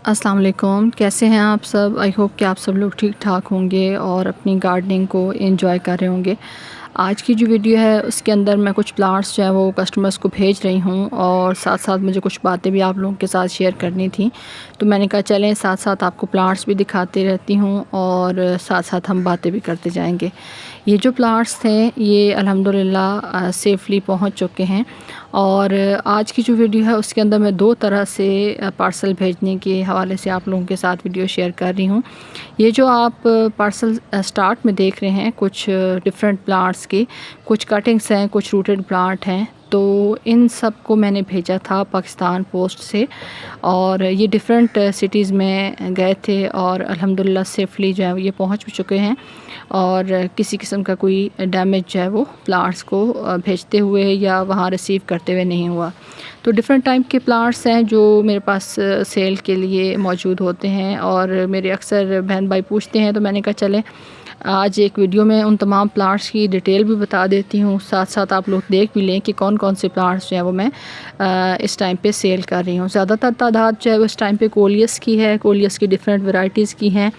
अस्सलाम वालेकुम, कैसे हैं आप सब। आई होप कि आप सब लोग ठीक ठाक होंगे और अपनी गार्डनिंग को एंजॉय कर रहे होंगे। आज की जो वीडियो है उसके अंदर मैं कुछ प्लांट्स जो है वो कस्टमर्स को भेज रही हूँ और साथ साथ मुझे कुछ बातें भी आप लोगों के साथ शेयर करनी थी। तो मैंने कहा चलें साथ साथ आपको प्लांट्स भी दिखाती रहती हूँ और साथ साथ हम बातें भी करते जाएंगे। ये जो प्लांट्स थे ये अल्हम्दुलिल्लाह सेफ़ली पहुँच चुके हैं और आज की जो वीडियो है उसके अंदर मैं दो तरह से पार्सल भेजने के हवाले से आप लोगों के साथ वीडियो शेयर कर रही हूँ। ये जो आप पार्सल स्टार्ट में देख रहे हैं कुछ डिफरेंट प्लांट्स की, कुछ कटिंग्स हैं, कुछ रूटेड प्लांट हैं, तो इन सब को मैंने भेजा था पाकिस्तान पोस्ट से और ये डिफरेंट सिटीज़ में गए थे और अल्हम्दुलिल्लाह सेफ़ली जो है ये पहुंच भी चुके हैं और किसी किस्म का कोई डैमेज जो है वो प्लांट्स को भेजते हुए या वहाँ रिसीव करते हुए नहीं हुआ। तो डिफरेंट टाइप के प्लांट्स हैं जो मेरे पास सेल के लिए मौजूद होते हैं और मेरे अक्सर बहन भाई पूछते हैं, तो मैंने कहा चलें आज एक वीडियो में उन तमाम प्लांट्स की डिटेल भी बता देती हूँ, साथ साथ आप लोग देख भी लें कि कौन कौन से प्लांट्स जो है वो मैं इस टाइम पे सेल कर रही हूँ। ज़्यादातर तादाद जो है वो इस टाइम पे कोलियस की है, कोलियस की डिफरेंट वैरायटीज़ की हैं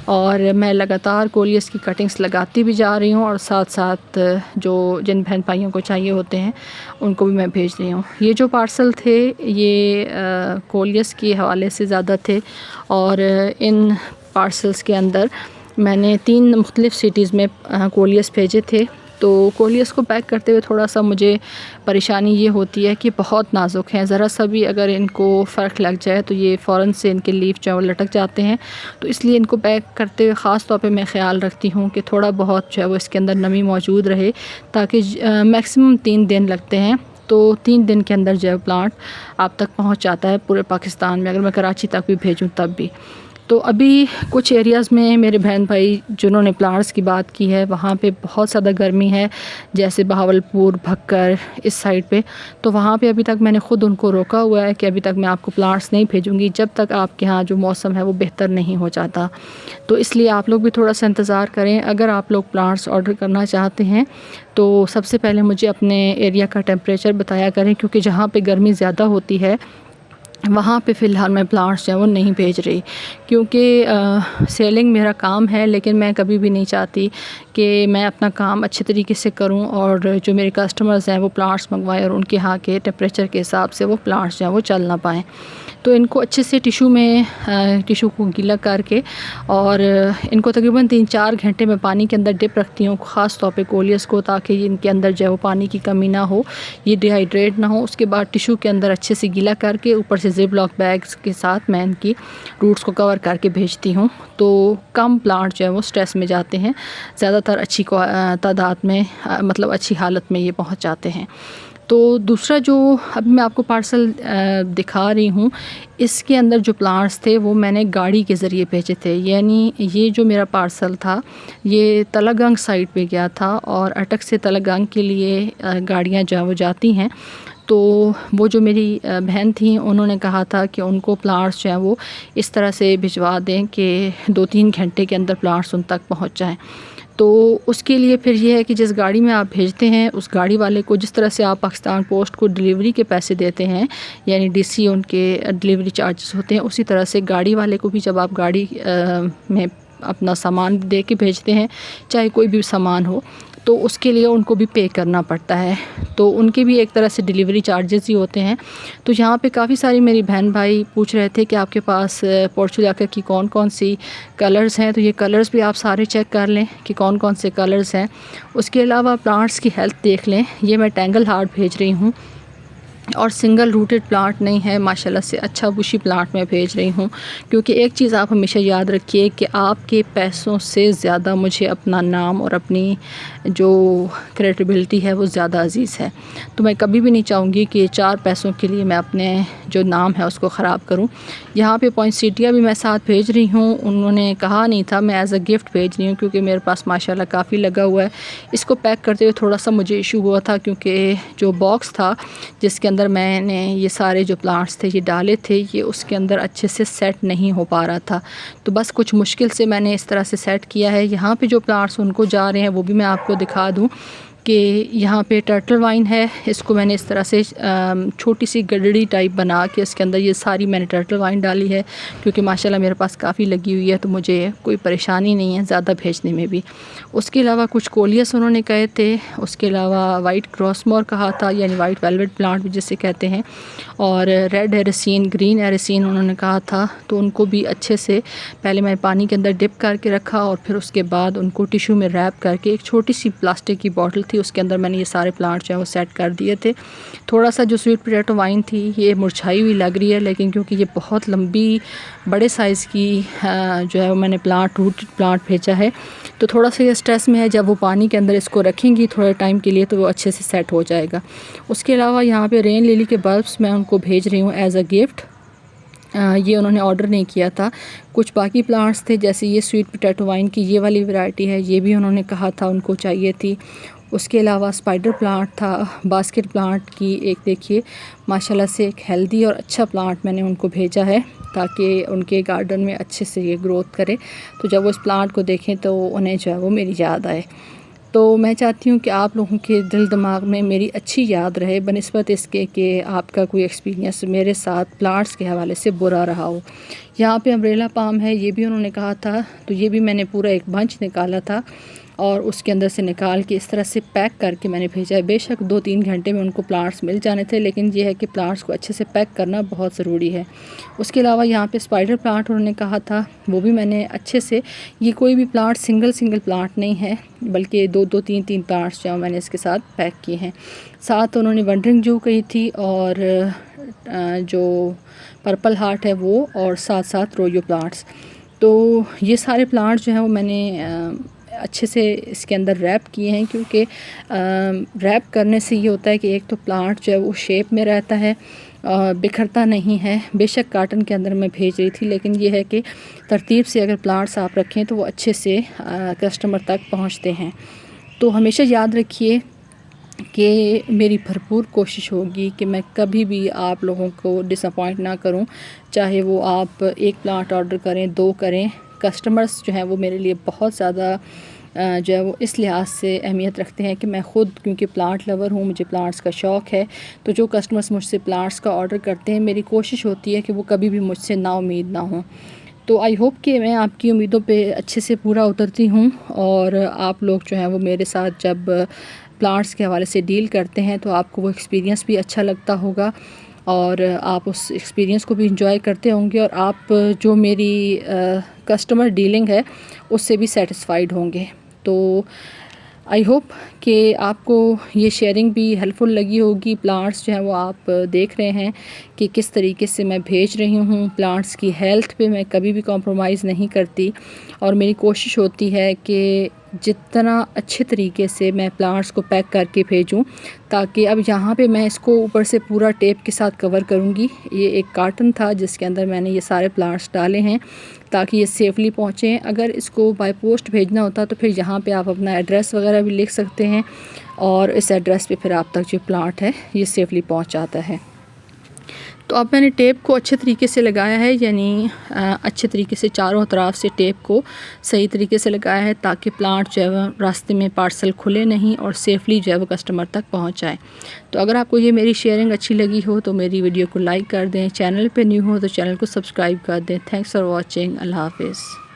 और मैं लगातार कोलियस की कटिंग्स लगाती भी जा रही हूँ और साथ साथ जो जिन बहन भाइयों को चाहिए होते हैं उनको भी मैं भेज रही हूँ। ये जो पार्सल थे ये कोलियस के हवाले से ज़्यादा थे और इन पार्सल्स के अंदर मैंने 3 मुख्तलिफ़ सिटीज़ में कोलियस भेजे थे। तो कोलियस को पैक करते हुए थोड़ा सा मुझे परेशानी ये होती है कि बहुत नाजुक हैं, ज़रा सा भी अगर इनको फ़र्क लग जाए तो ये फ़ौरन से इनके लीफ जो है वो लटक जाते हैं। तो इसलिए इनको पैक करते हुए ख़ास तौर पे मैं ख़्याल रखती हूँ कि थोड़ा बहुत जो है वो इसके अंदर नमी मौजूद रहे, ताकि मैक्सिमम 3 दिन लगते हैं। तो 3 दिन के अंदर जो है प्लांट आप तक पहुँच जाता है पूरे पाकिस्तान में, अगर मैं कराची तक भी भेजूँ तब भी। तो अभी कुछ एरियाज़ में मेरे बहन भाई जिन्होंने प्लांट्स की बात की है वहाँ पे बहुत ज़्यादा गर्मी है, जैसे बहावलपुर, भक्कर इस साइड पे, तो वहाँ पे अभी तक मैंने ख़ुद उनको रोका हुआ है कि अभी तक मैं आपको प्लांट्स नहीं भेजूँगी जब तक आपके यहाँ जो मौसम है वो बेहतर नहीं हो जाता। तो इसलिए आप लोग भी थोड़ा सा इंतज़ार करें। अगर आप लोग प्लांट्स ऑर्डर करना चाहते हैं तो सबसे पहले मुझे अपने एरिया का टेम्परेचर बताया करें, क्योंकि जहाँ पर गर्मी ज़्यादा होती है वहाँ पे फ़िलहाल मैं प्लांट्स जो है वो नहीं भेज रही, क्योंकि सेलिंग मेरा काम है, लेकिन मैं कभी भी नहीं चाहती कि मैं अपना काम अच्छे तरीके से करूं और जो मेरे कस्टमर्स हैं वो प्लांट्स मंगवाएं और उनके यहाँ के टेम्परेचर के हिसाब से वो प्लांट्स जो है वो चल ना पाएँ। तो इनको अच्छे से टिशू को गीला करके और इनको तकरीबन 3-4 घंटे में पानी के अंदर डिप रखती हूँ, ख़ास तौर पे कोलियस को, ताकि इनके अंदर जो है वो पानी की कमी ना हो, ये डिहाइड्रेट ना हो। उसके बाद टिशू के अंदर अच्छे से गीला करके ऊपर से ज़िप लॉक बैग्स के साथ मैं इनकी रूट्स को कवर करके भेजती हूँ। तो कम प्लांट जो है वो स्ट्रेस में जाते हैं, ज़्यादातर अच्छी तादाद में मतलब अच्छी हालत में ये पहुँच जाते हैं। तो दूसरा जो अभी मैं आपको पार्सल दिखा रही हूँ इसके अंदर जो प्लांट्स थे वो मैंने गाड़ी के ज़रिए भेजे थे, यानी ये जो मेरा पार्सल था ये तलगंग साइड पे गया था और अटक से तलगंग के लिए गाड़ियाँ जो वो जाती हैं। तो वो जो मेरी बहन थी उन्होंने कहा था कि उनको प्लांट्स जो हैं वो इस तरह से भिजवा दें कि 2-3 घंटे के अंदर प्लांट्स उन तक पहुंच जाएं। तो उसके लिए फिर ये है कि जिस गाड़ी में आप भेजते हैं उस गाड़ी वाले को, जिस तरह से आप पाकिस्तान पोस्ट को डिलीवरी के पैसे देते हैं, यानी डीसी उनके डिलीवरी चार्जेस होते हैं, उसी तरह से गाड़ी वाले को भी जब आप गाड़ी में अपना सामान दे के भेजते हैं, चाहे कोई भी सामान हो, तो उसके लिए उनको भी पे करना पड़ता है। तो उनके भी एक तरह से डिलीवरी चार्जेस ही होते हैं। तो यहाँ पे काफ़ी सारी मेरी बहन भाई पूछ रहे थे कि आपके पास पोर्चुगाका की कौन कौन सी कलर्स हैं, तो ये कलर्स भी आप सारे चेक कर लें कि कौन कौन से कलर्स हैं। उसके अलावा प्लांट्स की हेल्थ देख लें। ये मैं टेंगल हार्ट भेज रही हूँ और सिंगल रूटेड प्लांट नहीं है, माशाल्लाह से अच्छा बुशी प्लांट मैं भेज रही हूँ, क्योंकि एक चीज़ आप हमेशा याद रखिए कि आपके पैसों से ज़्यादा मुझे अपना नाम और अपनी जो क्रेडिबिलिटी है वो ज़्यादा अजीज़ है। तो मैं कभी भी नहीं चाहूँगी कि 4 पैसों के लिए मैं अपने जो नाम है उसको ख़राब करूँ। यहाँ पे पॉइंसेटिया भी मैं साथ भेज रही हूँ, उन्होंने कहा नहीं था, मैं एज़ अ गिफ्ट भेज रही हूँ क्योंकि मेरे पास माशाल्लाह काफ़ी लगा हुआ है। इसको पैक करते हुए थोड़ा सा मुझे इशू हुआ था, क्योंकि जो बॉक्स था जिसके अंदर मैंने ये सारे जो प्लांट्स थे ये डाले थे, ये उसके अंदर अच्छे से सेट नहीं हो पा रहा था। तो बस कुछ मुश्किल से मैंने इस तरह से सेट किया है। यहाँ पे जो प्लांट्स उनको जा रहे हैं वो भी मैं आपको दिखा दूँ कि यहाँ पे टर्टल वाइन है, इसको मैंने इस तरह से छोटी सी गडड़ी टाइप बना के इसके अंदर ये सारी मैंने टर्टल वाइन डाली है, क्योंकि माशाल्लाह मेरे पास काफ़ी लगी हुई है तो मुझे कोई परेशानी नहीं है ज़्यादा भेजने में भी। उसके अलावा कुछ कोलियस उन्होंने कहे थे, उसके अलावा वाइट क्रॉसमोर कहा था, यानी वाइट वेलवेट प्लांट भी जिसे कहते हैं, और रेड एरिसीन, ग्रीन एरिसीन उन्होंने कहा था। तो उनको भी अच्छे से पहले मैं पानी के अंदर डिप करके रखा और फिर उसके बाद उनको टिश्यू में रैप करके एक छोटी सी प्लास्टिक की बॉटल थी उसके अंदर मैंने ये सारे प्लांट जो है वो सेट कर दिए थे। थोड़ा सा जो स्वीट पोटैटो वाइन थी ये मुरझाई हुई लग रही है, लेकिन क्योंकि ये बहुत लंबी बड़े साइज़ की जो है वो मैंने रूटेड प्लांट भेजा है, तो थोड़ा सा ये स्ट्रेस में है। जब वो पानी के अंदर इसको रखेंगी थोड़े टाइम के लिए तो वो अच्छे से सेट हो जाएगा। उसके अलावा यहाँ पे रेन लिली के बल्ब्स मैं उनको भेज रही हूँ एज़ अ गिफ्ट। ये उन्होंने ऑर्डर नहीं किया था। कुछ बाकी प्लांट्स थे, जैसे ये स्वीट पोटैटो वाइन की ये वाली वैरायटी है, ये भी उन्होंने कहा था उनको चाहिए थी। उसके अलावा स्पाइडर प्लांट था, बास्केट प्लांट की एक देखिए माशाल्लाह से एक हेल्दी और अच्छा प्लांट मैंने उनको भेजा है ताकि उनके गार्डन में अच्छे से ये ग्रोथ करे। तो जब वो इस प्लांट को देखें तो उन्हें जो है वो मेरी याद आए। तो मैं चाहती हूँ कि आप लोगों के दिल दिमाग में मेरी अच्छी याद रहे बनिस्बत इसके कि आपका कोई एक्सपीरियंस मेरे साथ प्लांट्स के हवाले से बुरा रहा हो। यहाँ पे अम्ब्रेला पाम है, ये भी उन्होंने कहा था, तो ये भी मैंने पूरा एक बंच निकाला था और उसके अंदर से निकाल के इस तरह से पैक करके मैंने भेजा है। बेशक 2-3 घंटे में उनको प्लांट्स मिल जाने थे, लेकिन ये है कि प्लांट्स को अच्छे से पैक करना बहुत ज़रूरी है। उसके अलावा यहाँ पे स्पाइडर प्लांट उन्होंने कहा था, वो भी मैंने अच्छे से, ये कोई भी प्लांट सिंगल प्लांट नहीं है बल्कि 2-2 3-3 प्लांट्स जो मैंने इसके साथ पैक किए हैं। साथ उन्होंने वंडरिंग जू कही थी और जो पर्पल हार्ट है वो, और साथ साथ रोयो प्लांट्स। तो ये सारे प्लांट्स जो हैं वो मैंने अच्छे से इसके अंदर रैप किए हैं, क्योंकि रैप करने से ये होता है कि एक तो प्लांट जो है वो शेप में रहता है, बिखरता नहीं है। बेशक कार्टन के अंदर मैं भेज रही थी, लेकिन ये है कि तरतीब से अगर प्लांट्स आप रखें तो वो अच्छे से कस्टमर तक पहुंचते हैं। तो हमेशा याद रखिए कि मेरी भरपूर कोशिश होगी कि मैं कभी भी आप लोगों को डिसअपॉइंट ना करूं, चाहे वो आप एक प्लांट ऑर्डर करें, 2 करें। कस्टमर्स जो हैं वो मेरे लिए बहुत ज़्यादा जो है वो इस लिहाज से अहमियत रखते हैं कि मैं ख़ुद, क्योंकि प्लांट लवर हूँ, मुझे प्लांट्स का शौक़ है, तो जो कस्टमर्स मुझसे प्लांट्स का ऑर्डर करते हैं मेरी कोशिश होती है कि वो कभी भी मुझसे नाउम्मीद ना हों। तो आई होप कि मैं आपकी उम्मीदों पे अच्छे से पूरा उतरती हूँ, और आप लोग जो हैं वो मेरे साथ जब प्लांट्स के हवाले से डील करते हैं तो आपको वो एक्सपीरियंस भी अच्छा लगता होगा और आप उस एक्सपीरियंस को भी इंजॉय करते होंगे, और आप जो मेरी कस्टमर डीलिंग है उससे भी सेटिस्फाइड होंगे। तो आई होप कि आपको ये शेयरिंग भी हेल्पफुल लगी होगी। प्लांट्स जो हैं वो आप देख रहे हैं कि किस तरीके से मैं भेज रही हूँ। प्लांट्स की हेल्थ पे मैं कभी भी कॉम्प्रोमाइज़ नहीं करती, और मेरी कोशिश होती है कि जितना अच्छे तरीके से मैं प्लांट्स को पैक करके भेजूं, ताकि अब यहाँ पे मैं इसको ऊपर से पूरा टेप के साथ कवर करूँगी। ये एक कार्टन था जिसके अंदर मैंने ये सारे प्लांट्स डाले हैं ताकि ये सेफ़ली पहुँचें। अगर इसको बाय पोस्ट भेजना होता तो फिर यहाँ पे आप अपना एड्रेस वगैरह भी लिख सकते हैं, और इस एड्रेस पे फिर आप तक जो प्लांट है ये सेफ़ली पहुँच जाता है। तो अब मैंने टेप को अच्छे तरीके से लगाया है, यानी अच्छे तरीके से चारों तरफ से टेप को सही तरीके से लगाया है ताकि प्लांट जो है वो रास्ते में पार्सल खुले नहीं और सेफ़ली जो है वो कस्टमर तक पहुंच जाए। तो अगर आपको ये मेरी शेयरिंग अच्छी लगी हो तो मेरी वीडियो को लाइक कर दें, चैनल पे न्यू हो तो चैनल को सब्सक्राइब कर दें। Thanks for watching. अल्लाह हाफिज़।